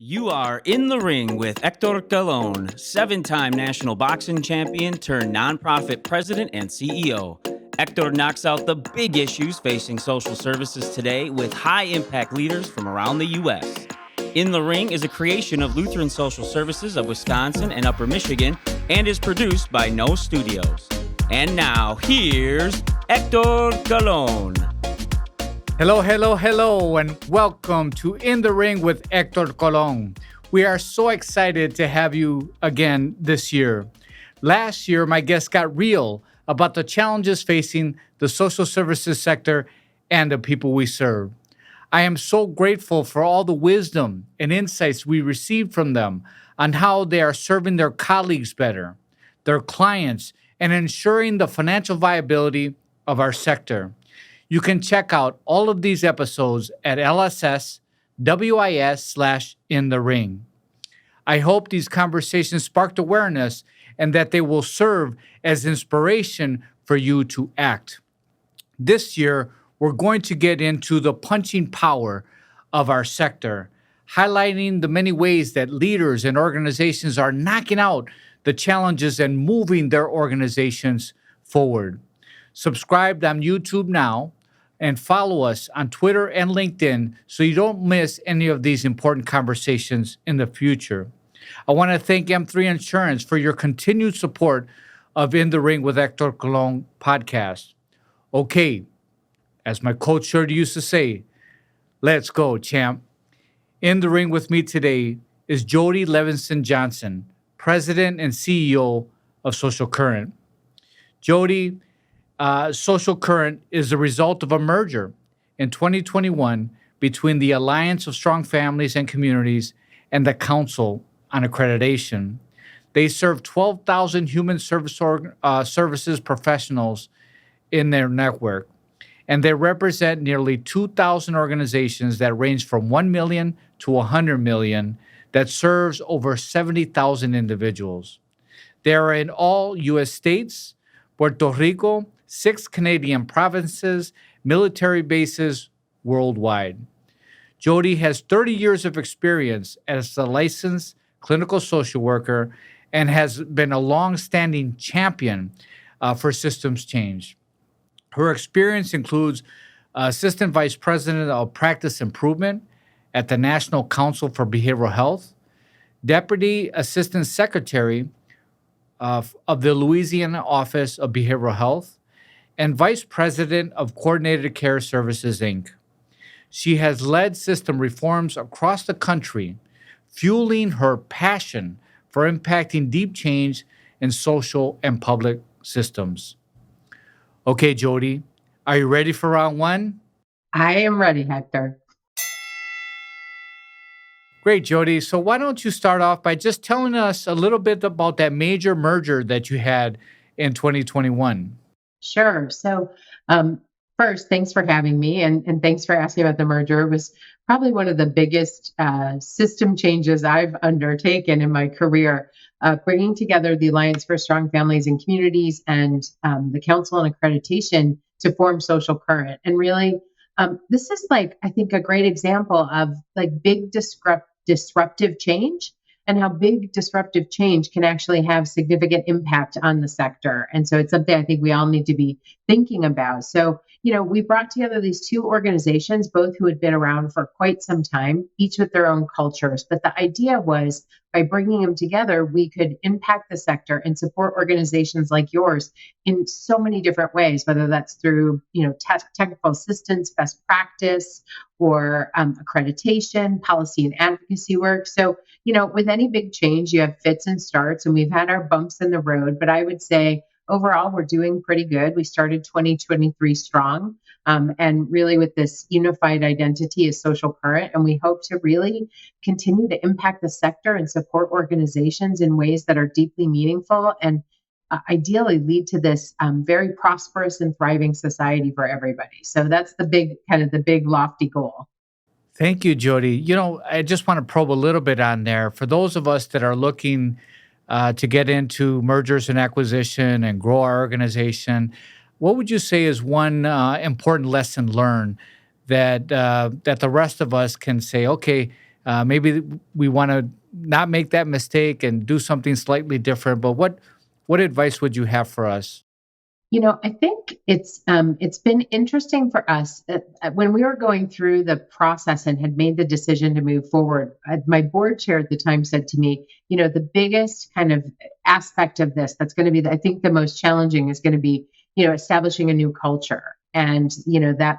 You are in the ring with Hector Colon, 7-time national boxing champion turned nonprofit president and CEO. Hector knocks out the big issues facing social services today with high-impact leaders from around the U.S. In the Ring is a creation of Lutheran Social Services of Wisconsin and Upper Michigan and is produced by No Studios. And now, here's Hector Colon. Hello, and welcome to In the Ring with Hector Colon. We are so excited to have you again this year. Last year, my guest got real about the challenges facing the social services sector and the people we serve. I am so grateful for all the wisdom and insights we received from them on how they are serving their colleagues better, their clients, and ensuring the financial viability of our sector. You can check out all of these episodes at LSSWIS/InTheRing. I hope these conversations sparked awareness and that they will serve as inspiration for you to act. This year, we're going to get into the punching power of our sector, highlighting the many ways that leaders and organizations are knocking out the challenges and moving their organizations forward. Subscribe on YouTube now and follow us on Twitter and LinkedIn so you don't miss any of these important conversations in the future. I want to thank M3 Insurance for your continued support of In the Ring with Hector Colon podcast. Okay, as my coach Jody used to say, let's go, champ. In the ring with me today is Jody Levison-Johnson, President and CEO of Social Current. Jody, Social Current is the result of a merger in 2021 between the Alliance of Strong Families and Communities and the Council on Accreditation. They serve 12,000 human services professionals in their network, and they represent nearly 2,000 organizations that range from 1 million to 100 million that serves over 70,000 individuals. They are in all U.S. states, Puerto Rico, 6 Canadian provinces, military bases worldwide. Jody has 30 years of experience as a licensed clinical social worker and has been a long-standing champion for systems change. Her experience includes Assistant Vice President of Practice Improvement at the National Council for Behavioral Health, Deputy Assistant Secretary of the Louisiana Office of Behavioral Health, and Vice President of Coordinated Care Services, Inc. She has led system reforms across the country, fueling her passion for impacting deep change in social and public systems. Okay, Jody, are you ready for round one? I am ready, Hector. Great, Jody. So why don't you start off by just telling us a little bit about that major merger that you had in 2021? Sure. So first, thanks for having me and thanks for asking about the merger. It was probably one of the biggest system changes I've undertaken in my career, bringing together the Alliance for Strong Families and Communities and the Council on Accreditation to form Social Current. And really, this is I think a great example of big disruptive change and how big disruptive change can actually have significant impact on the sector. And so it's something I think we all need to be thinking about. So, we brought together these two organizations, both who had been around for quite some time, each with their own cultures. But the idea was by bringing them together, we could impact the sector and support organizations like yours in so many different ways, whether that's through, technical assistance, best practice, or accreditation, policy and advocacy work. So, with any big change, you have fits and starts, and we've had our bumps in the road. But I would say overall, we're doing pretty good. We started 2023 strong, and really with this unified identity as Social Current. And we hope to really continue to impact the sector and support organizations in ways that are deeply meaningful and ideally lead to this very prosperous and thriving society for everybody. So that's the big lofty goal. Thank you, Jody. I just want to probe a little bit on there. For those of us that are looking to get into mergers and acquisition and grow our organization, what would you say is one important lesson learned that the rest of us can say, okay, Maybe we want to not make that mistake and do something slightly different. But what advice would you have for us? I think it's been interesting for us that when we were going through the process and had made the decision to move forward. My board chair at the time said to me, the biggest kind of aspect of this that's going to be, I think, the most challenging is going to be, establishing a new culture. And I'm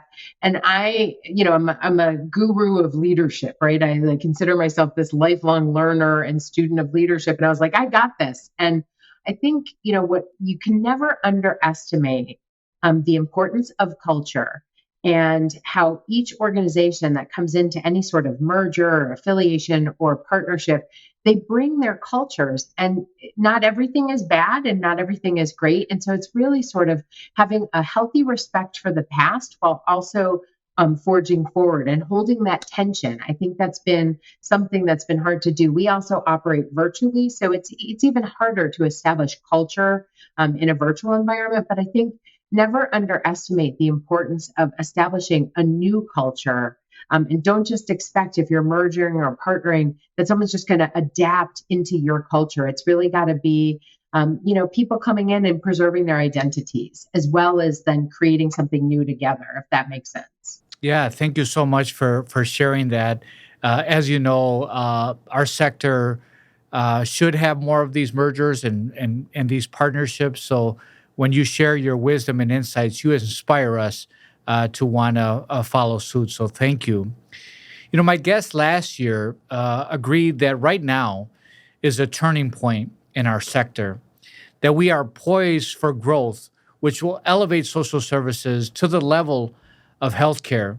a guru of leadership, right? I like, consider myself this lifelong learner and student of leadership, and I was like, I got this. And I think, what you can never underestimate the importance of culture and how each organization that comes into any sort of merger or affiliation or partnership, they bring their cultures, and not everything is bad and not everything is great. And so it's really sort of having a healthy respect for the past while also forging forward and holding that tension. I think that's been something that's been hard to do. We also operate virtually, so it's even harder to establish culture in a virtual environment. But I think never underestimate the importance of establishing a new culture. And don't just expect, if you're merging or partnering, that someone's just going to adapt into your culture. It's really got to be people coming in and preserving their identities, as well as then creating something new together, if that makes sense. Yeah, thank you so much for sharing that. As you know, our sector should have more of these mergers and these partnerships. So when you share your wisdom and insights, you inspire us to want to follow suit. So thank you. My guest last year agreed that right now is a turning point in our sector, that we are poised for growth, which will elevate social services to the level of healthcare.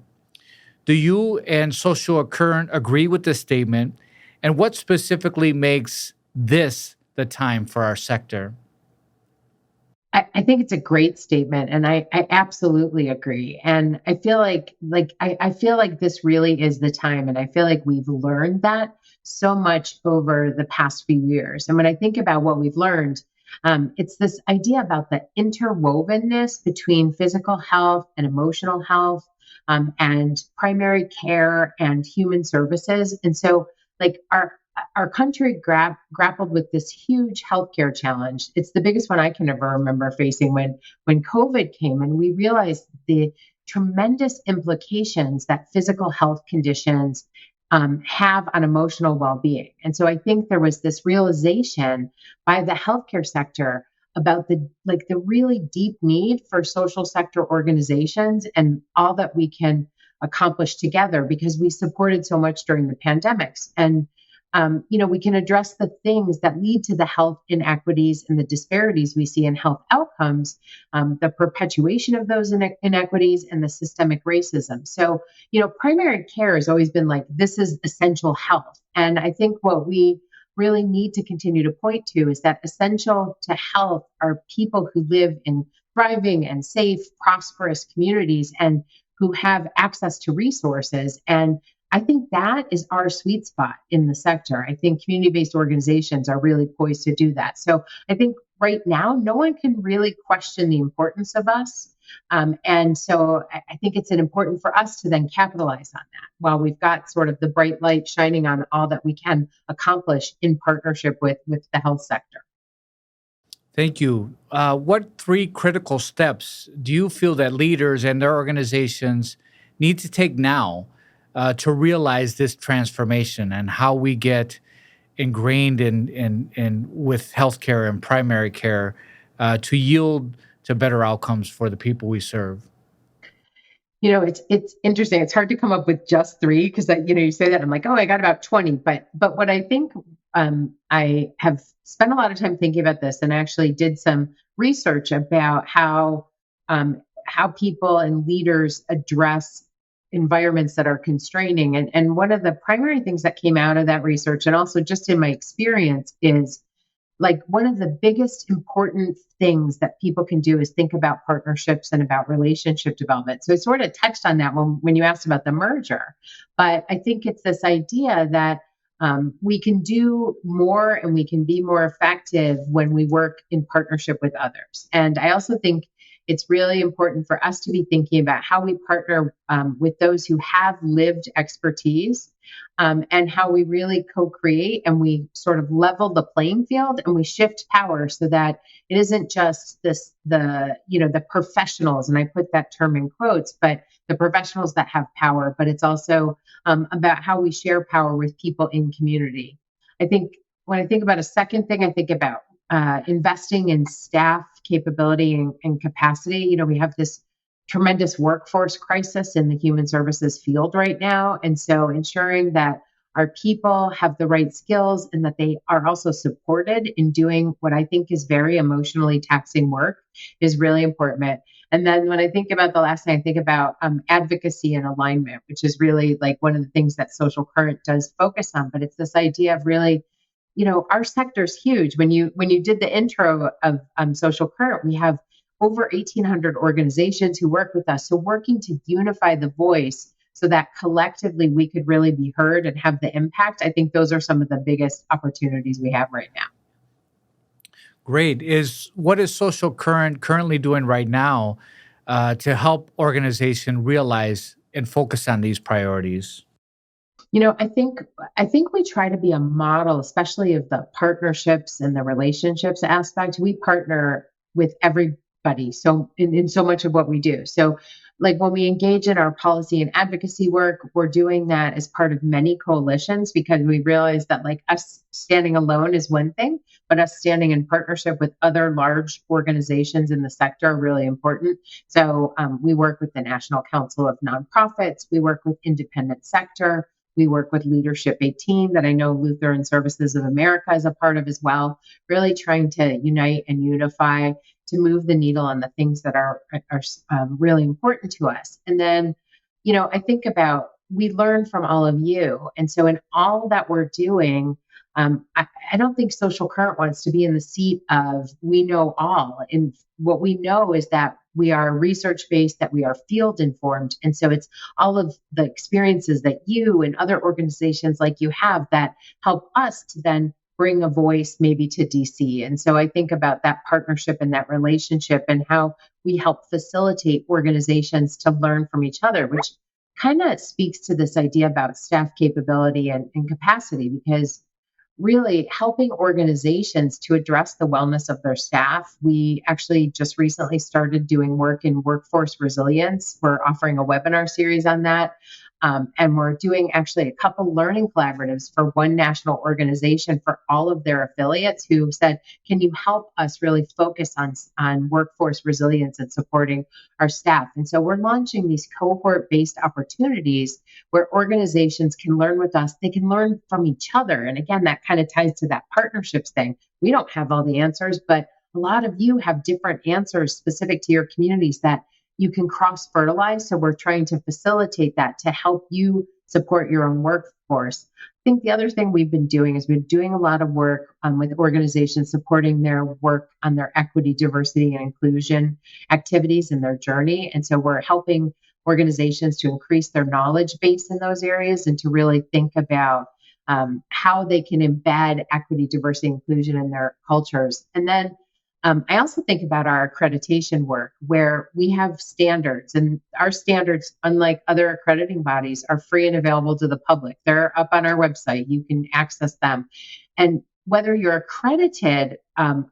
Do you and Social Current agree with this statement? And what specifically makes this the time for our sector? I think it's a great statement, and I absolutely agree. And I feel I feel like this really is the time, and I feel like we've learned that so much over the past few years. And when I think about what we've learned, it's this idea about the interwovenness between physical health and emotional health, and primary care and human services. And so, like our country grappled with this huge healthcare challenge. It's the biggest one I can ever remember facing when COVID came, and we realized the tremendous implications that physical health conditions have on emotional well-being. And so I think there was this realization by the healthcare sector about the really deep need for social sector organizations and all that we can accomplish together, because we supported so much during the pandemics. And we can address the things that lead to the health inequities and the disparities we see in health outcomes, the perpetuation of those inequities, and the systemic racism. So, primary care has always been like, this is essential health. And I think what we really need to continue to point to is that essential to health are people who live in thriving and safe, prosperous communities and who have access to resources. And I think that is our sweet spot in the sector. I think community-based organizations are really poised to do that. So I think right now, no one can really question the importance of us. And so I think it's important for us to then capitalize on that while we've got sort of the bright light shining on all that we can accomplish in partnership with the health sector. Thank you. What three critical steps do you feel that leaders and their organizations need to take now to realize this transformation, and how we get ingrained in with healthcare and primary care to yield to better outcomes for the people we serve? It's interesting. It's hard to come up with just three, because you say that I'm like, oh, I got about 20. But what I think, I have spent a lot of time thinking about this, and actually did some research about how people and leaders address environments that are constraining. And one of the primary things that came out of that research, and also just in my experience, is like one of the biggest important things that people can do is think about partnerships and about relationship development. So I sort of touched on that when you asked about the merger, but I think it's this idea that we can do more and we can be more effective when we work in partnership with others. And I also think it's really important for us to be thinking about how we partner with those who have lived expertise, and how we really co-create and we sort of level the playing field and we shift power so that it isn't just the professionals, and I put that term in quotes, but the professionals that have power, but it's also about how we share power with people in community. I think when I think about a second thing, I think about investing in staff capability and capacity. We have this tremendous workforce crisis in the human services field right now. And so ensuring that our people have the right skills and that they are also supported in doing what I think is very emotionally taxing work is really important. And then when I think about the last thing, I think about advocacy and alignment, which is really like one of the things that Social Current does focus on. But it's this idea of really, our sector is huge. When you did the intro of Social Current, we have over 1,800 organizations who work with us. So working to unify the voice so that collectively we could really be heard and have the impact. I think those are some of the biggest opportunities we have right now. Great. What is Social Current currently doing right now to help organization realize and focus on these priorities? I think we try to be a model, especially of the partnerships and the relationships aspect. We partner with everybody. So in so much of what we do. So like when we engage in our policy and advocacy work, we're doing that as part of many coalitions because we realize that like us standing alone is one thing, but us standing in partnership with other large organizations in the sector are really important. So we work with the National Council of Nonprofits. We work with independent sector. We work with Leadership 18 that I know Lutheran Services of America is a part of as well, really trying to unite and unify to move the needle on the things that are really important to us. And then, I think about we learn from all of you. And so in all that we're doing, I don't think Social Current wants to be in the seat of we know all. And what we know is that we are research-based, that we are field-informed. And so it's all of the experiences that you and other organizations like you have that help us to then bring a voice maybe to DC. And so I think about that partnership and that relationship and how we help facilitate organizations to learn from each other, which kind of speaks to this idea about staff capability and capacity, because really helping organizations to address the wellness of their staff. We actually just recently started doing work in workforce resilience. We're offering a webinar series on that. And we're doing actually a couple learning collaboratives for one national organization for all of their affiliates who said, can you help us really focus on workforce resilience and supporting our staff? And so we're launching these cohort-based opportunities where organizations can learn with us. They can learn from each other. And again, that kind of ties to that partnerships thing. We don't have all the answers, but a lot of you have different answers specific to your communities that you can cross-fertilize. So we're trying to facilitate that to help you support your own workforce. I think the other thing we've been doing is we've been doing a lot of work with organizations supporting their work on their equity, diversity, and inclusion activities and their journey. And so we're helping organizations to increase their knowledge base in those areas and to really think about how they can embed equity, diversity, inclusion in their cultures. And then I also think about our accreditation work where we have standards, and our standards, unlike other accrediting bodies, are free and available to the public. They're up on our website. You can access them. And whether you're accredited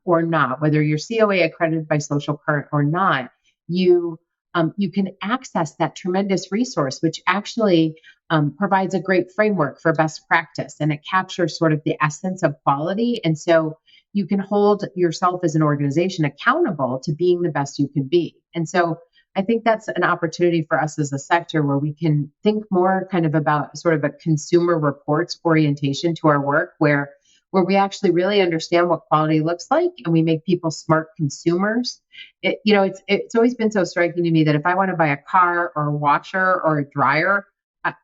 or not, whether you're COA accredited by Social Current or not, you can access that tremendous resource, which actually provides a great framework for best practice, and it captures sort of the essence of quality. And so you can hold yourself as an organization accountable to being the best you can be. And so I think that's an opportunity for us as a sector where we can think more kind of about sort of a consumer reports orientation to our work, where we actually really understand what quality looks like and we make people smart consumers. It's always been so striking to me that if I want to buy a car or a washer or a dryer,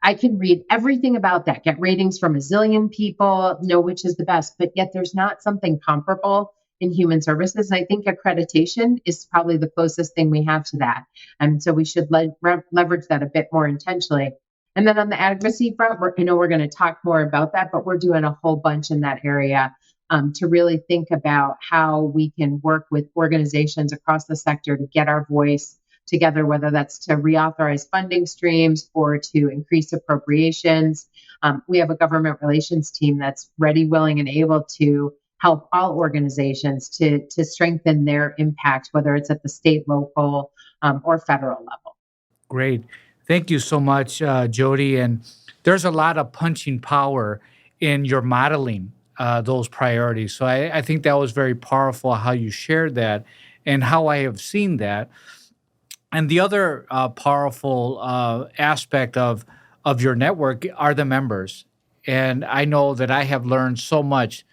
I can read everything about that, get ratings from a zillion people, know which is the best, but yet there's not something comparable in human services. And I think accreditation is probably the closest thing we have to that. And so we should leverage that a bit more intentionally. And then on the advocacy front, I know we're going to talk more about that, but we're doing a whole bunch in that area. to really think about how we can work with organizations across the sector to get our voice together, whether that's to reauthorize funding streams or to increase appropriations. We have a government relations team that's ready, willing, and able to help all organizations to strengthen their impact, whether it's at the state, local, or federal level. Great. Thank you so much, Jody. And there's a lot of punching power in your modeling those priorities. So I think that was very powerful how you shared that and how I have seen that. And the other powerful aspect of your network are the members. And I know that I have learned so much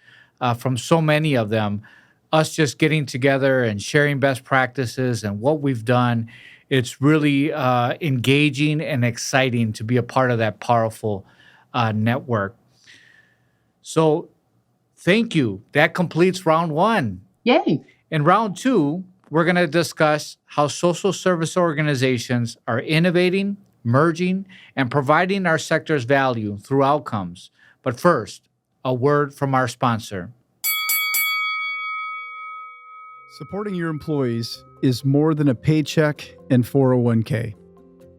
from so many of them. Us just getting together and sharing best practices and what we've done. It's really engaging and exciting to be a part of that powerful network. So thank you. That completes round one. Yay. In round two, we're going to discuss how social service organizations are innovating, merging, and providing our sector's value through outcomes. But first, a word from our sponsor. Supporting your employees is more than a paycheck and 401k.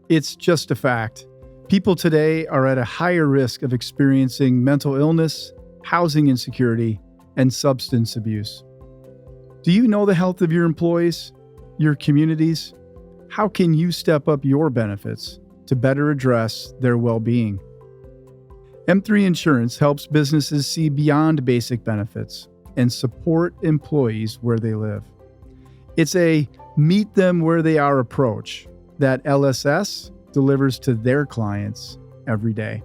It's just a fact. People today are at a higher risk of experiencing mental illness, housing insecurity, and substance abuse. Do you know the health of your employees, your communities? How can you step up your benefits to better address their well-being? M3 Insurance helps businesses see beyond basic benefits and support employees where they live. It's a meet them where they are approach that LSS delivers to their clients every day.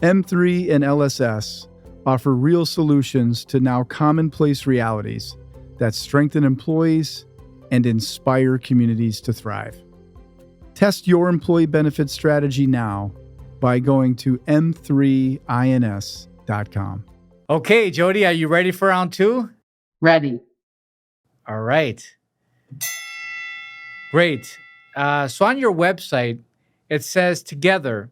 M3 and LSS offer real solutions to now commonplace realities that strengthen employees and inspire communities to thrive. Test your employee benefit strategy now by going to m3ins.com. Okay, Jody, are you ready for round two? Ready. All right. Great. So on your website, it says together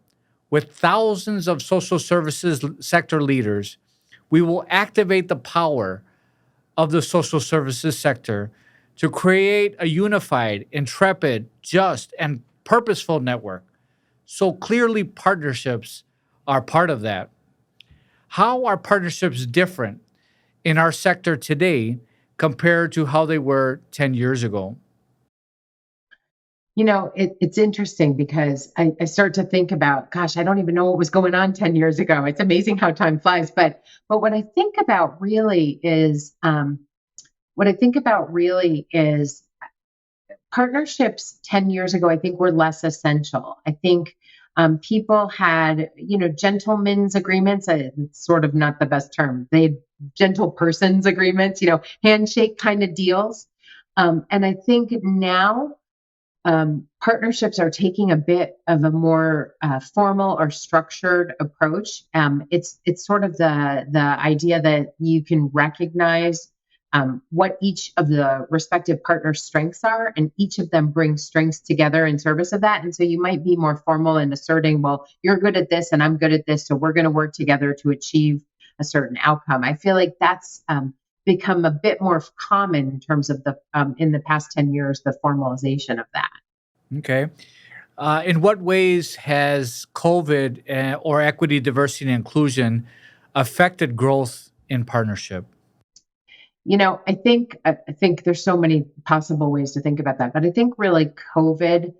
with thousands of social services sector leaders, we will activate the power of the social services sector to create a unified, intrepid, just, and purposeful network. So clearly partnerships are part of that. How are partnerships different in our sector today compared to how they were 10 years ago? You know, it's interesting because I start to think about, gosh, I don't even know what was going on 10 years ago. It's amazing how time flies. But what I think about really is partnerships 10 years ago, I think were less essential. I think people had, gentlemen's agreements. It's sort of not the best term. They had gentle persons agreements, handshake kind of deals. And I think now partnerships are taking a bit of a more formal or structured approach. It's sort of the idea that you can recognize what each of the respective partners' strengths are, and each of them brings strengths together in service of that. And so you might be more formal in asserting, well, you're good at this and I'm good at this, so we're going to work together to achieve a certain outcome. I feel like that's become a bit more common in terms of in the past 10 years, the formalization of that. Okay. In what ways has COVID or equity, diversity, and inclusion affected growth in partnership? I think there's so many possible ways to think about that, but I think really COVID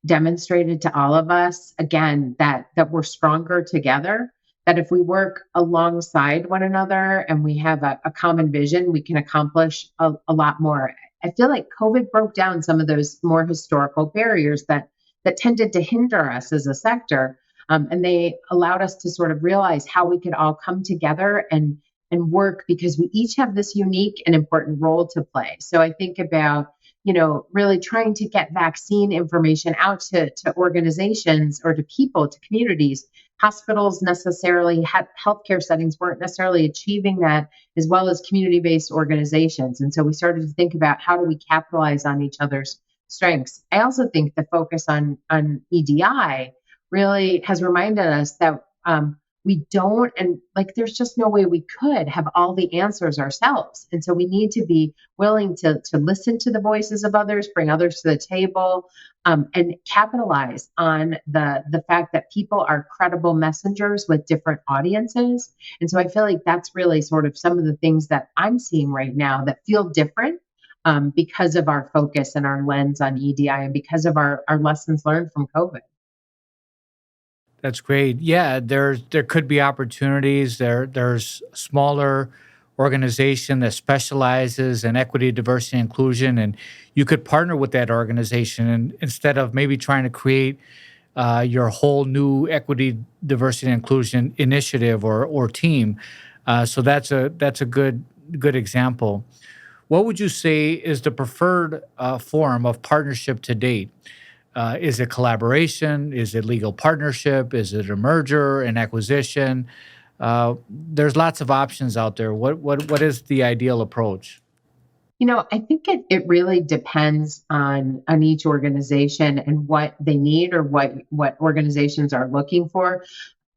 demonstrated to all of us again that we're stronger together. That if we work alongside one another and we have a common vision, we can accomplish a lot more. I feel like COVID broke down some of those more historical barriers that tended to hinder us as a sector. And they allowed us to sort of realize how we could all come together and work because we each have this unique and important role to play. So I think about, really trying to get vaccine information out to organizations or to people, to communities. Hospitals necessarily, healthcare settings weren't necessarily achieving that, as well as community-based organizations. And so we started to think about how do we capitalize on each other's strengths. I also think the focus on EDI really has reminded us that we don't, and like there's just no way we could have all the answers ourselves. And so we need to be willing to listen to the voices of others, bring others to the table, and capitalize on the fact that people are credible messengers with different audiences. And so I feel like that's really sort of some of the things that I'm seeing right now that feel different, because of our focus and our lens on EDI and because of our lessons learned from COVID. That's great. Yeah, there could be opportunities. There's smaller organization that specializes in equity, diversity, and inclusion, and you could partner with that organization, and instead of maybe trying to create your whole new equity, diversity, and inclusion initiative or team. So that's a good example. What would you say is the preferred form of partnership to date? Is it collaboration? Is it legal partnership? Is it a merger, an acquisition? There's lots of options out there. What is the ideal approach? I think it really depends on each organization and what they need or what organizations are looking for.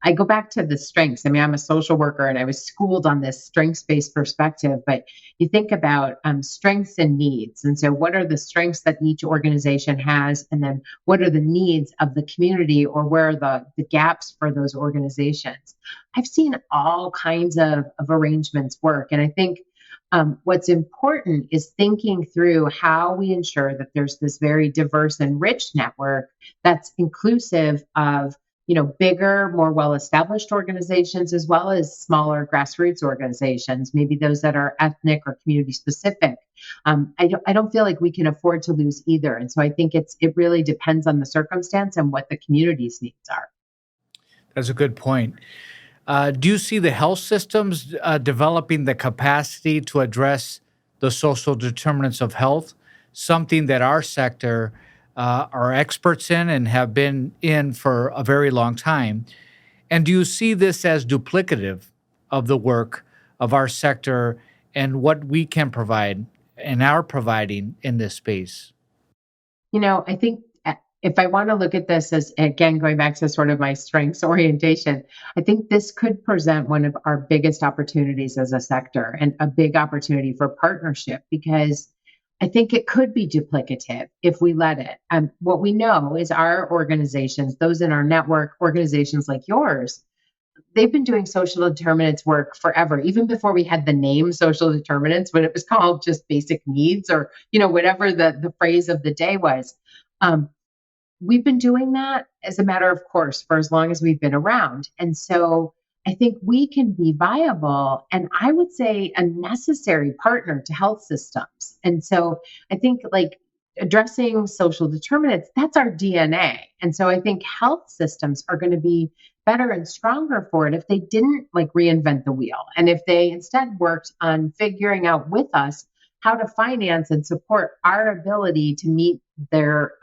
I go back to the strengths. I mean, I'm a social worker and I was schooled on this strengths-based perspective, but you think about strengths and needs. And so, what are the strengths that each organization has? And then, what are the needs of the community, or where are the gaps for those organizations? I've seen all kinds of arrangements work. And I think what's important is thinking through how we ensure that there's this very diverse and rich network that's inclusive of bigger, more well-established organizations, as well as smaller grassroots organizations, maybe those that are ethnic or community specific. I don't feel like we can afford to lose either. And so I think it really depends on the circumstance and what the community's needs are. That's a good point. Do you see the health systems developing the capacity to address the social determinants of health, something that our sector are experts in and have been in for a very long time? And do you see this as duplicative of the work of our sector and what we can provide and are providing in this space? I think if I want to look at this as, again, going back to sort of my strengths orientation, I think this could present one of our biggest opportunities as a sector and a big opportunity for partnership, because I think it could be duplicative if we let it. What we know is our organizations, those in our network, organizations like yours, they've been doing social determinants work forever, even before we had the name social determinants, when it was called just basic needs, or whatever the phrase of the day was. We've been doing that as a matter of course for as long as we've been around. And so I think we can be viable and, I would say, a necessary partner to health systems. And so I think, like, addressing social determinants, that's our DNA. And so I think health systems are going to be better and stronger for it if they didn't like reinvent the wheel, and if they instead worked on figuring out with us how to finance and support our ability to meet their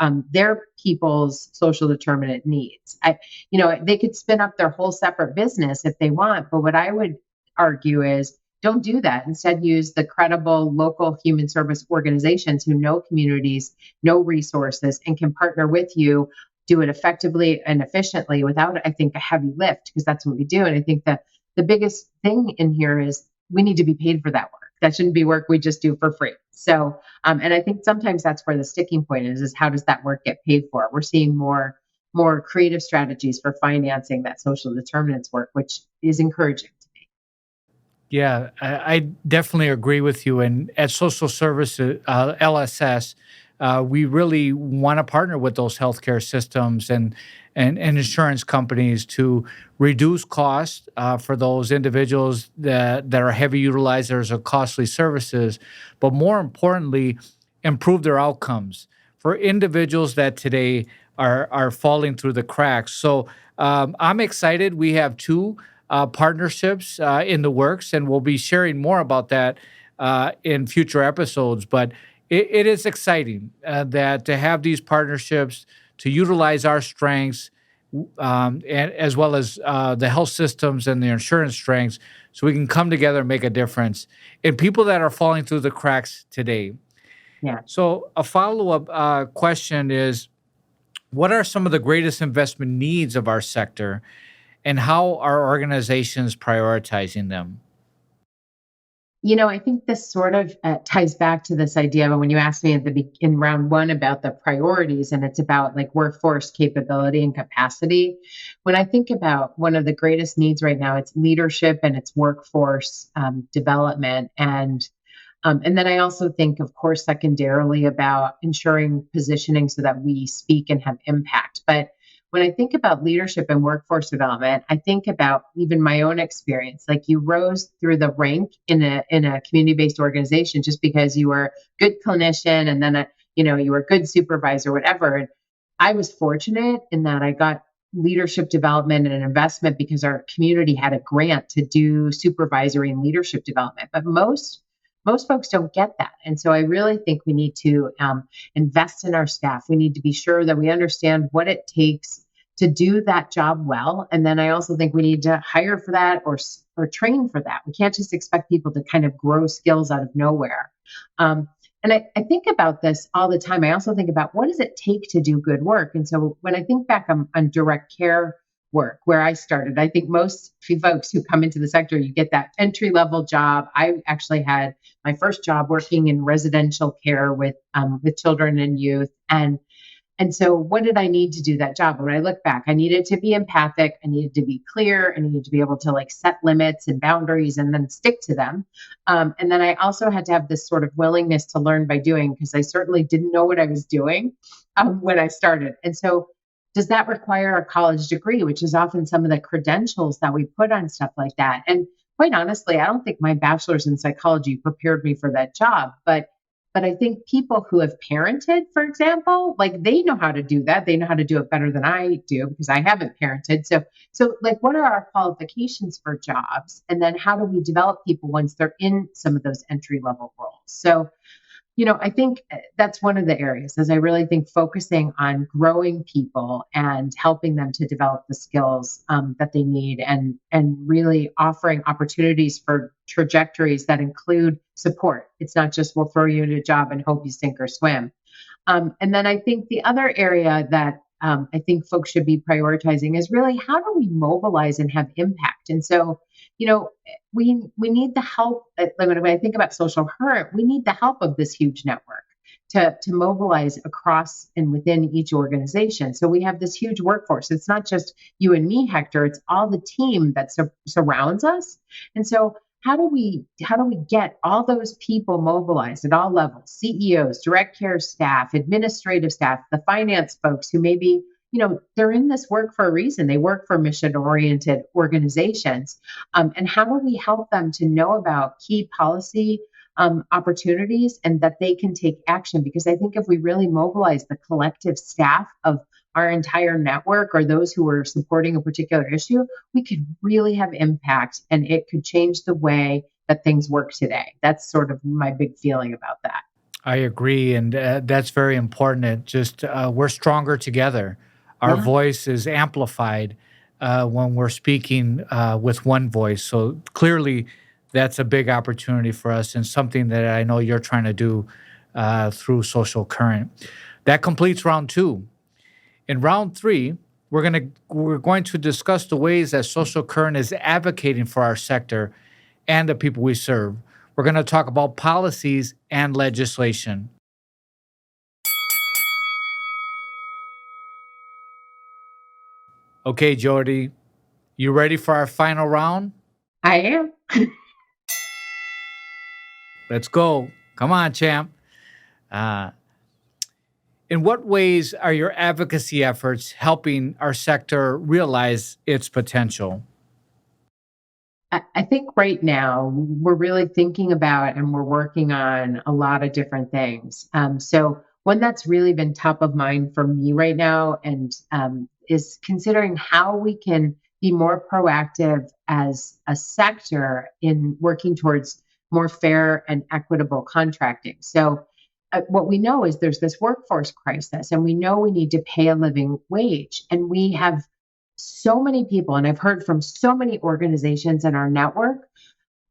people's social determinant needs. They could spin up their whole separate business if they want, but what I would argue is, don't do that. Instead, use the credible local human service organizations who know communities, know resources, and can partner with you, do it effectively and efficiently without, I think, a heavy lift, because that's what we do. And I think that the biggest thing in here is we need to be paid for that work. That shouldn't be work we just do for free. So, and I think sometimes that's where the sticking point is how does that work get paid for? We're seeing more creative strategies for financing that social determinants work, which is encouraging to me. Yeah, I definitely agree with you. And at Social Services, LSS, we really want to partner with those healthcare systems and insurance companies to reduce costs for those individuals that are heavy utilizers of costly services, but more importantly, improve their outcomes for individuals that today are falling through the cracks. So I'm excited. We have two partnerships in the works, and we'll be sharing more about that in future episodes. But it is exciting that to have these partnerships, to utilize our strengths, and as well as the health systems and the insurance strengths, so we can come together and make a difference in people that are falling through the cracks today. Yeah. So a follow-up question is, what are some of the greatest investment needs of our sector? and how are organizations prioritizing them? I think this sort of ties back to this idea of when you asked me in round one about the priorities, and it's about like workforce capability and capacity. When I think about one of the greatest needs right now, it's leadership and it's workforce development, and then I also think, of course, secondarily about ensuring positioning so that we speak and have impact. But when I think about leadership and workforce development, I think about even my own experience. Like you rose through the rank in a community-based organization just because you were a good clinician and then you were a good supervisor, whatever. And I was fortunate in that I got leadership development and an investment because our community had a grant to do supervisory and leadership development. But most folks don't get that. And so I really think we need to invest in our staff. We need to be sure that we understand what it takes to do that job well. And then I also think we need to hire for that or train for that. We can't just expect people to kind of grow skills out of nowhere. And I think about this all the time. I also think about what does it take to do good work? And so when I think back on direct care work where I started, I think most folks who come into the sector, you get that entry level job. I actually had my first job working in residential care with children and youth. And so what did I need to do that job? When I look back, I needed to be empathic. I needed to be clear. I needed to be able to like set limits and boundaries and then stick to them. And then I also had to have this sort of willingness to learn by doing, because I certainly didn't know what I was doing when I started. And so does that require a college degree, which is often some of the credentials that we put on stuff like that? And quite honestly, I don't think my bachelor's in psychology prepared me for that job. But I think people who have parented, for example, like they know how to do that. They know how to do it better than I do because I haven't parented. So like, what are our qualifications for jobs? And then how do we develop people once they're in some of those entry level roles? So I think that's one of the areas, as I really think focusing on growing people and helping them to develop the skills that they need, and really offering opportunities for trajectories that include support. It's not just we'll throw you into a job and hope you sink or swim. And then I think the other area that I think folks should be prioritizing is really how do we mobilize and have impact? And so, we need the help. When I think about social hurt, we need the help of this huge network to mobilize across and within each organization. So we have this huge workforce. It's not just you and me, Hector. It's all the team that surrounds us. And so how do we get all those people mobilized at all levels? CEOs, direct care staff, administrative staff, the finance folks who maybe they're in this work for a reason. They work for mission-oriented organizations. And how do we help them to know about key policy opportunities and that they can take action? Because I think if we really mobilize the collective staff of our entire network or those who are supporting a particular issue, we could really have impact and it could change the way that things work today. That's sort of my big feeling about that. I agree. And that's very important. We're stronger together. Our voice is amplified when we're speaking with one voice. So clearly, that's a big opportunity for us and something that I know you're trying to do through Social Current. That completes round two. In round three, we're going to discuss the ways that Social Current is advocating for our sector and the people we serve. We're going to talk about policies and legislation. Okay, Jody, you ready for our final round? I am. Let's go. Come on, champ. In what ways are your advocacy efforts helping our sector realize its potential? I think right now we're really thinking about and we're working on a lot of different things. So one that's really been top of mind for me right now and is considering how we can be more proactive as a sector in working towards more fair and equitable contracting. So what we know is there's this workforce crisis, and we know we need to pay a living wage. And we have so many people, and I've heard from so many organizations in our network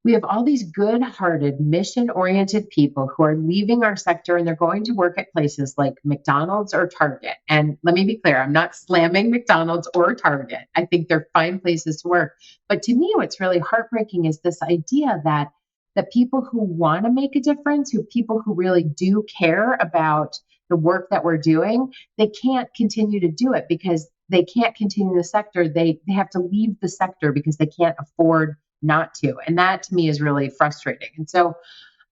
we have all these good-hearted, mission-oriented people who are leaving our sector and they're going to work at places like McDonald's or Target. And let me be clear, I'm not slamming McDonald's or Target. I think they're fine places to work. But to me, what's really heartbreaking is this idea that the people who want to make a difference, people who really do care about the work that we're doing, they can't continue to do it because they can't continue the sector. They have to leave the sector because they can't afford not to. And that to me is really frustrating. And so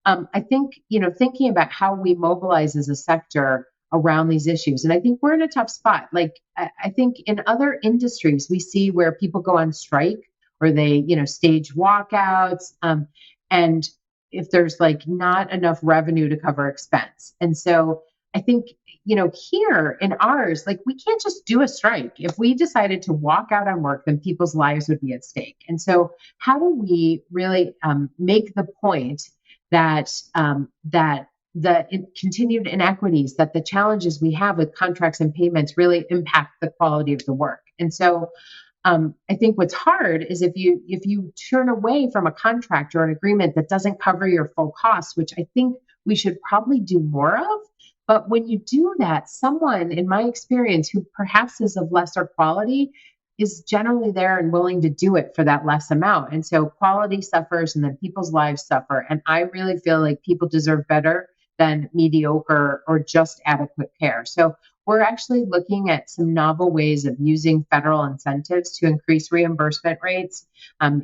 I think, thinking about how we mobilize as a sector around these issues, and I think we're in a tough spot. Like, I think in other industries, we see where people go on strike or they, stage walkouts. And if there's like not enough revenue to cover expense. And so I think, here in ours, like we can't just do a strike. If we decided to walk out on work, then people's lives would be at stake. And so how do we really make the point that the continued inequities, that the challenges we have with contracts and payments really impact the quality of the work? And so I think what's hard is if you turn away from a contract or an agreement that doesn't cover your full costs, which I think we should probably do more of. But when you do that, someone, in my experience, who perhaps is of lesser quality is generally there and willing to do it for that less amount. And so quality suffers and then people's lives suffer. And I really feel like people deserve better than mediocre or just adequate care. So we're actually looking at some novel ways of using federal incentives to increase reimbursement rates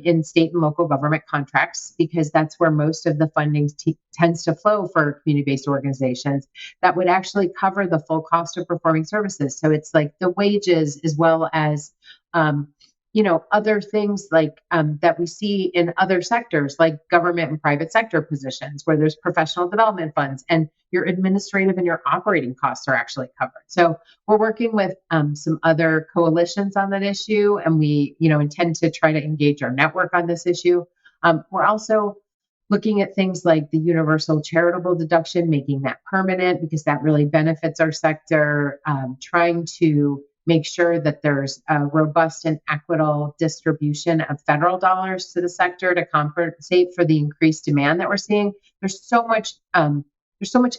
in state and local government contracts, because that's where most of the funding tends to flow for community-based organizations that would actually cover the full cost of performing services. So it's like the wages as well as other things like that we see in other sectors, like government and private sector positions, where there's professional development funds and your administrative and your operating costs are actually covered. So we're working with some other coalitions on that issue, and we, intend to try to engage our network on this issue. We're also looking at things like the universal charitable deduction, making that permanent because that really benefits our sector, trying to make sure that there's a robust and equitable distribution of federal dollars to the sector to compensate for the increased demand that we're seeing. There's so much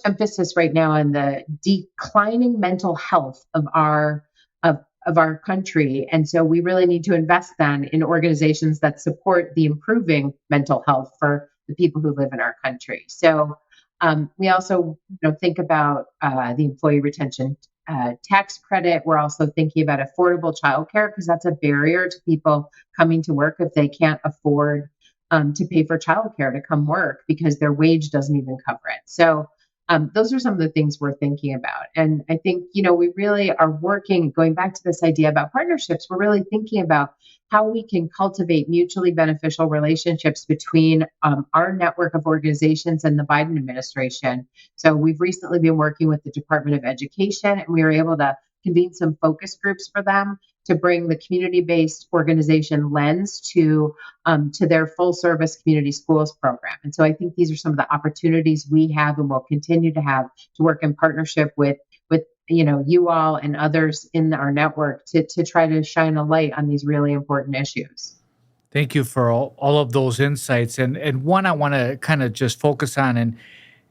emphasis right now on the declining mental health of our country, and so we really need to invest then in organizations that support the improving mental health for the people who live in our country. So we also think about the employee retention tax credit. We're also thinking about affordable childcare because that's a barrier to people coming to work if they can't afford to pay for childcare to come work because their wage doesn't even cover it. So those are some of the things we're thinking about. And I think, we really are working, going back to this idea about partnerships, we're really thinking about how we can cultivate mutually beneficial relationships between our network of organizations and the Biden administration. So we've recently been working with the Department of Education, and we were able to convene some focus groups for them to bring the community-based organization lens to their full-service community schools program. And so I think these are some of the opportunities we have and will continue to have to work in partnership with you all and others in our network to try to shine a light on these really important issues. Thank you for all of those insights. And one I want to kind of just focus on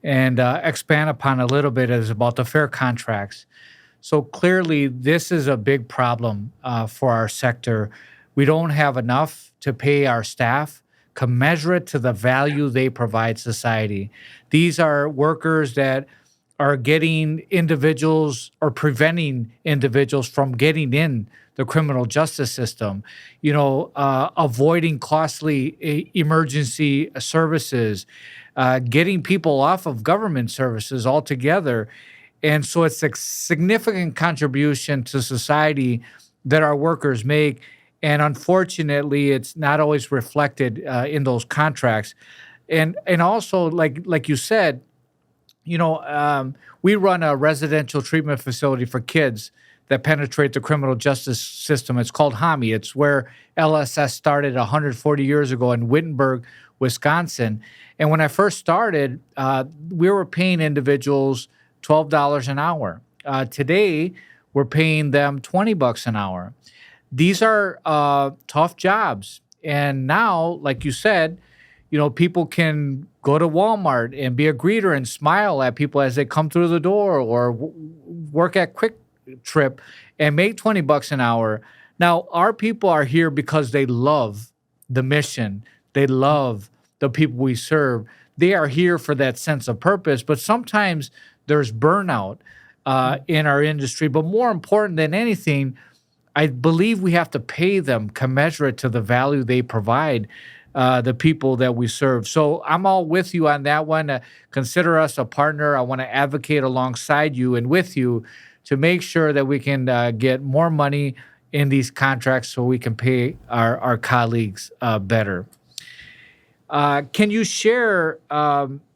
and expand upon a little bit is about the fair contracts. So clearly, this is a big problem for our sector. We don't have enough to pay our staff commensurate to the value they provide society. These are workers that are getting individuals or preventing individuals from getting in the criminal justice system, avoiding costly emergency services, getting people off of government services altogether. And so it's a significant contribution to society that our workers make. And unfortunately, it's not always reflected in those contracts. And also, like you said, we run a residential treatment facility for kids that penetrate the criminal justice system. It's called HAMI. It's where LSS started 140 years ago in Wittenberg, Wisconsin. And when I first started, we were paying individuals $12 an hour. Today, we're paying them $20 an hour. These are tough jobs. And now, like you said, people can go to Walmart and be a greeter and smile at people as they come through the door, or work at Quick Trip and make $20 an hour. Now, our people are here because they love the mission. They love the people we serve. They are here for that sense of purpose. But sometimes there's burnout in our industry. But more important than anything, I believe we have to pay them commensurate to the value they provide the people that we serve. So I'm all with you on that one. Consider us a partner. I want to advocate alongside you and with you to make sure that we can get more money in these contracts so we can pay our colleagues better. Can you share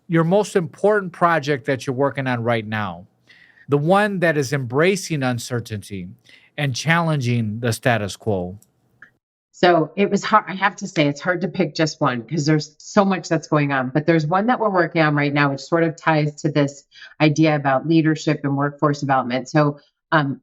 your most important project that you're working on right now? The one that is embracing uncertainty and challenging the status quo. So it was hard. I have to say, it's hard to pick just one because there's so much that's going on. But there's one that we're working on right now, which sort of ties to this idea about leadership and workforce development. So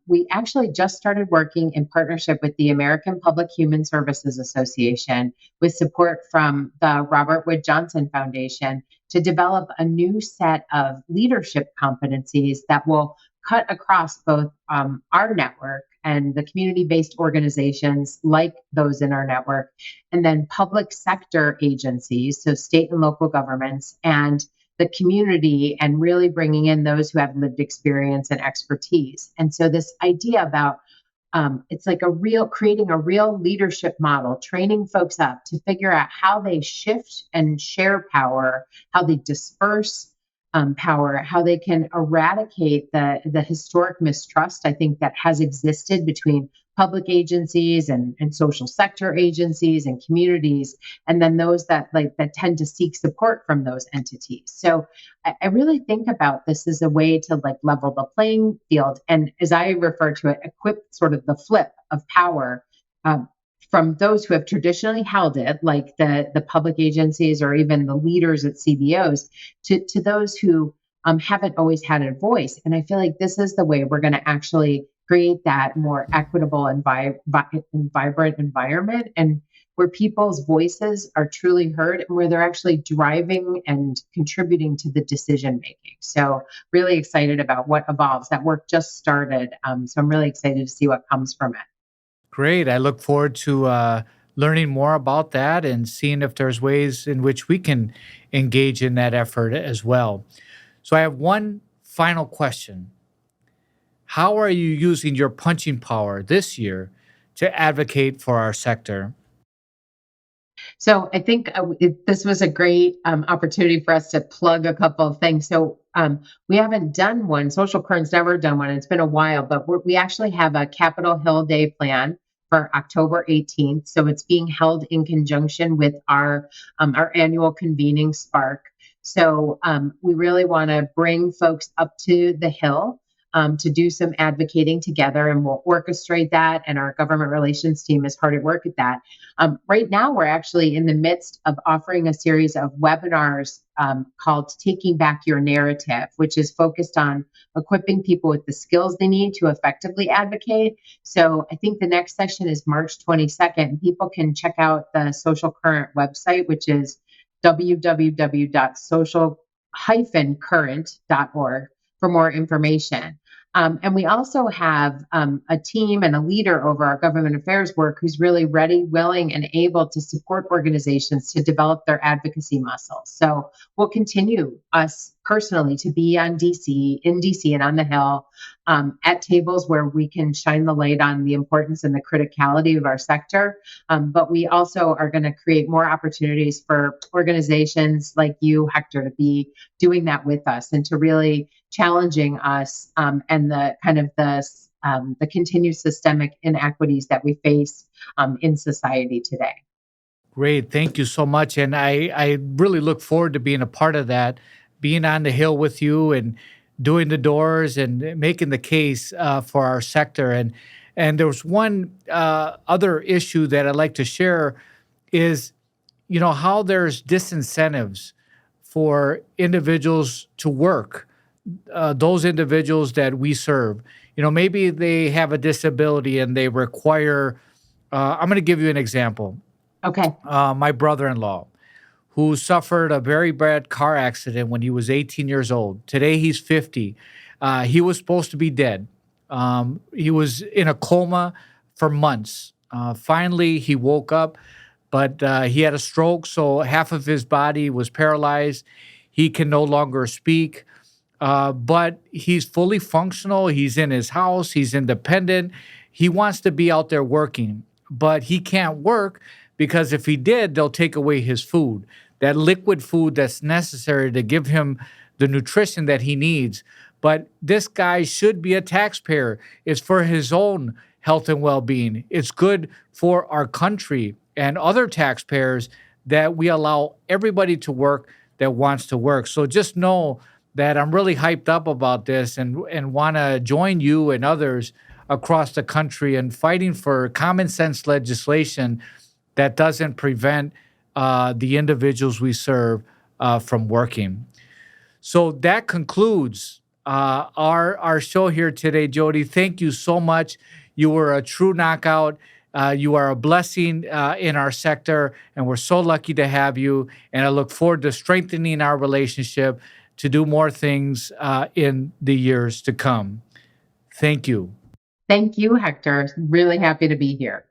we actually just started working in partnership with the American Public Human Services Association with support from the Robert Wood Johnson Foundation to develop a new set of leadership competencies that will cut across both our network and the community-based organizations like those in our network, and then public sector agencies, so state and local governments, and the community, and really bringing in those who have lived experience and expertise. And so this idea about it's like creating a real leadership model, training folks up to figure out how they shift and share power, how they disperse power, how they can eradicate the historic mistrust, I think, that has existed between public agencies and social sector agencies and communities, and then those that tend to seek support from those entities. So I really think about this as a way to level the playing field, and as I refer to it, equip sort of the flip of power from those who have traditionally held it, like the public agencies or even the leaders at CBOs, to those who haven't always had a voice. And I feel like this is the way we're going to actually create that more equitable and vibrant environment, and where people's voices are truly heard and where they're actually driving and contributing to the decision making. So really excited about what evolves. That work just started. So I'm really excited to see what comes from it. Great. I look forward to learning more about that and seeing if there's ways in which we can engage in that effort as well. So I have one final question. How are you using your punching power this year to advocate for our sector? So I think this was a great opportunity for us to plug a couple of things. So we haven't done one. Social Current's never done one. It's been a while, but we actually have a Capitol Hill Day plan for October 18th. So it's being held in conjunction with our annual convening Spark. So we really want to bring folks up to the Hill to do some advocating together, and we'll orchestrate that. And our government relations team is hard at work at that. Right now, we're actually in the midst of offering a series of webinars called Taking Back Your Narrative, which is focused on equipping people with the skills they need to effectively advocate. So I think the next session is March 22nd. People can check out the Social Current website, which is www.social-current.org for more information. And we also have a team and a leader over our government affairs work who's really ready, willing, and able to support organizations to develop their advocacy muscles. So we'll continue, us personally, to be in DC and on the Hill, at tables where we can shine the light on the importance and the criticality of our sector. But we also are going to create more opportunities for organizations like you, Hector, to be doing that with us and to really challenging us and the kind of the continued systemic inequities that we face in society today. Great. Thank you so much. And I really look forward to being a part of that, being on the Hill with you and doing the doors and making the case for our sector. And there was one other issue that I'd like to share is, how there's disincentives for individuals to work, those individuals that we serve. Maybe they have a disability and they require, I'm going to give you an example. Okay. My brother-in-law, who suffered a very bad car accident when he was 18 years old. Today he's 50. He was supposed to be dead. He was in a coma for months. Finally, he woke up, but he had a stroke, so half of his body was paralyzed. He can no longer speak, but he's fully functional. He's in his house. He's independent. He wants to be out there working, but he can't work because if he did, they'll take away his food, that liquid food that's necessary to give him the nutrition that he needs. But this guy should be a taxpayer. It's for his own health and well-being. It's good for our country and other taxpayers that we allow everybody to work that wants to work. So just know that I'm really hyped up about this and want to join you and others across the country in fighting for common sense legislation that doesn't prevent the individuals we serve from working. So that concludes our show here today, Jody. Thank you so much. You were a true knockout. You are a blessing in our sector, and we're so lucky to have you. And I look forward to strengthening our relationship to do more things in the years to come. Thank you. Thank you, Hector. Really happy to be here.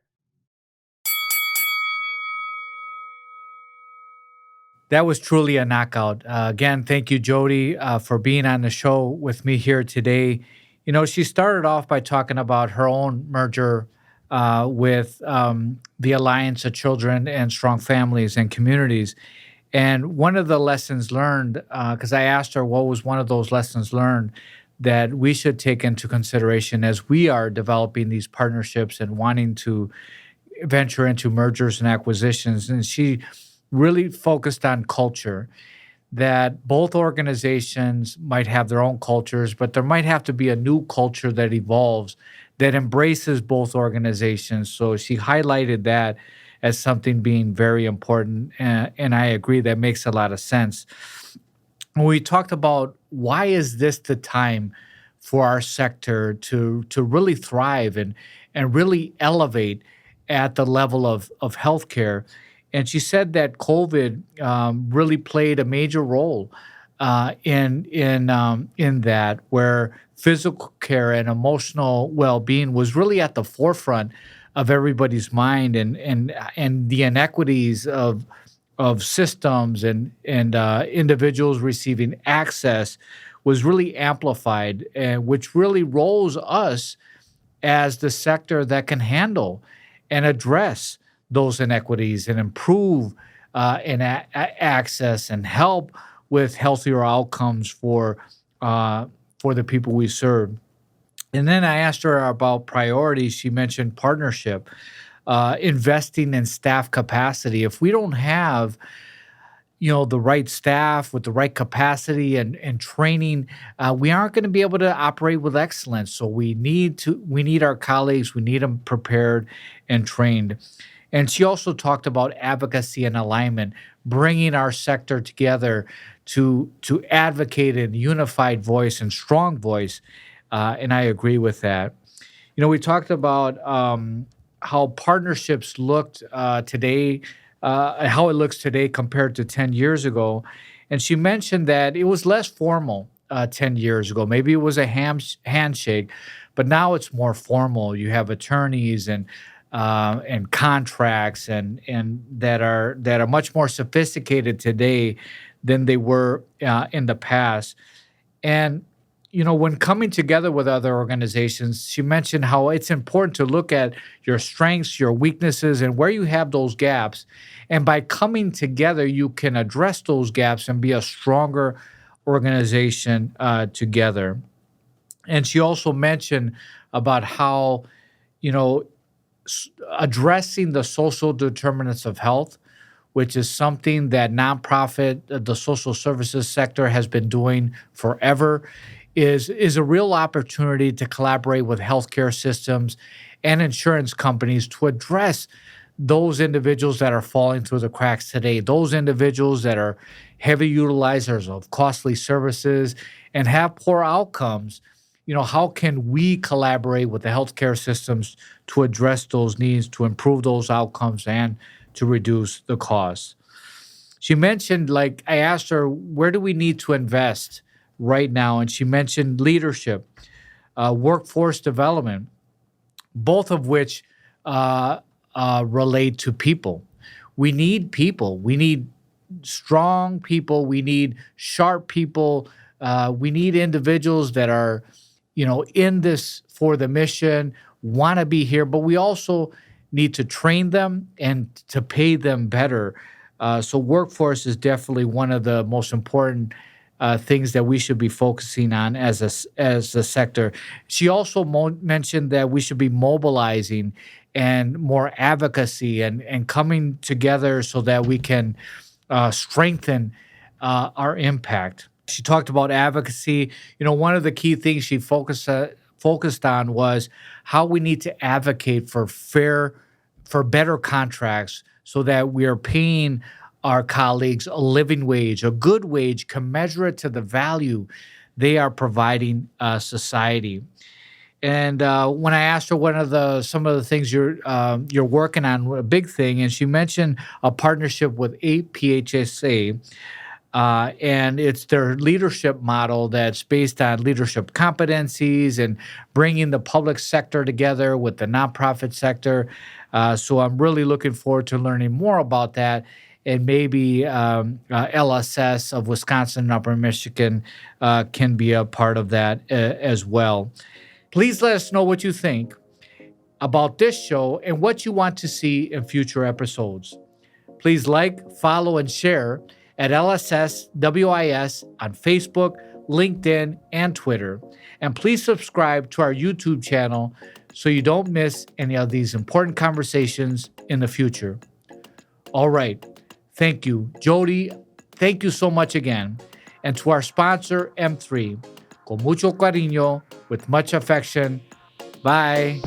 That was truly a knockout. Again, thank you, Jody, for being on the show with me here today. You know, she started off by talking about her own merger with the Alliance of Children and Strong Families and Communities. And one of the lessons learned, because I asked her what was one of those lessons learned that we should take into consideration as we are developing these partnerships and wanting to venture into mergers and acquisitions. And she really focused on culture, that both organizations might have their own cultures, but there might have to be a new culture that evolves, that embraces both organizations. So she highlighted that as something being very important. And I agree, that makes a lot of sense. When we talked about why is this the time for our sector to really thrive and really elevate at the level of healthcare. And she said that COVID really played a major role in that, where physical care and emotional well-being was really at the forefront of everybody's mind, and the inequities of systems and individuals receiving access was really amplified, which really roles us as the sector that can handle and address those inequities and improve access and help with healthier outcomes for the people we serve. And then I asked her about priorities. She mentioned partnership, investing in staff capacity. If we don't have, the right staff with the right capacity and training, we aren't going to be able to operate with excellence. So we need our colleagues, we need them prepared and trained. And she also talked about advocacy and alignment, bringing our sector together to advocate in unified voice and strong voice. And I agree with that. We talked about how partnerships looked today, how it looks today compared to 10 years ago. And she mentioned that it was less formal 10 years ago. Maybe it was a handshake, but now it's more formal. You have attorneys and contracts and that are much more sophisticated today than they were in the past. And when coming together with other organizations, she mentioned how it's important to look at your strengths, your weaknesses, and where you have those gaps. And by coming together, you can address those gaps and be a stronger organization together. And she also mentioned about how, addressing the social determinants of health, which is something that nonprofit, the social services sector has been doing forever, is a real opportunity to collaborate with healthcare systems and insurance companies to address those individuals that are falling through the cracks today, those individuals that are heavy utilizers of costly services and have poor outcomes. How can we collaborate with the healthcare systems to address those needs, to improve those outcomes, and to reduce the costs? She mentioned, like, I asked her, where do we need to invest right now? And she mentioned leadership, workforce development, both of which relate to people. We need people. We need strong people. We need sharp people. We need individuals that are, in this for the mission, want to be here, but we also need to train them and to pay them better. So workforce is definitely one of the most important things that we should be focusing on as a sector. She also mentioned that we should be mobilizing and more advocacy and coming together so that we can strengthen our impact. She talked about advocacy. One of the key things she focused on was how we need to advocate for better contracts so that we are paying our colleagues a living wage, a good wage, commensurate to the value they are providing society. And when I asked her some of the things you're working on, a big thing, and she mentioned a partnership with APHSA, and it's their leadership model that's based on leadership competencies and bringing the public sector together with the nonprofit sector. So I'm really looking forward to learning more about that. And maybe LSS of Wisconsin and Upper Michigan can be a part of that as well. Please let us know what you think about this show and what you want to see in future episodes. Please like, follow, and share at LSSWIS on Facebook, LinkedIn, and Twitter. And please subscribe to our YouTube channel so you don't miss any of these important conversations in the future. All right. Thank you, Jody. Thank you so much again. And to our sponsor, M3, con mucho cariño, with much affection. Bye.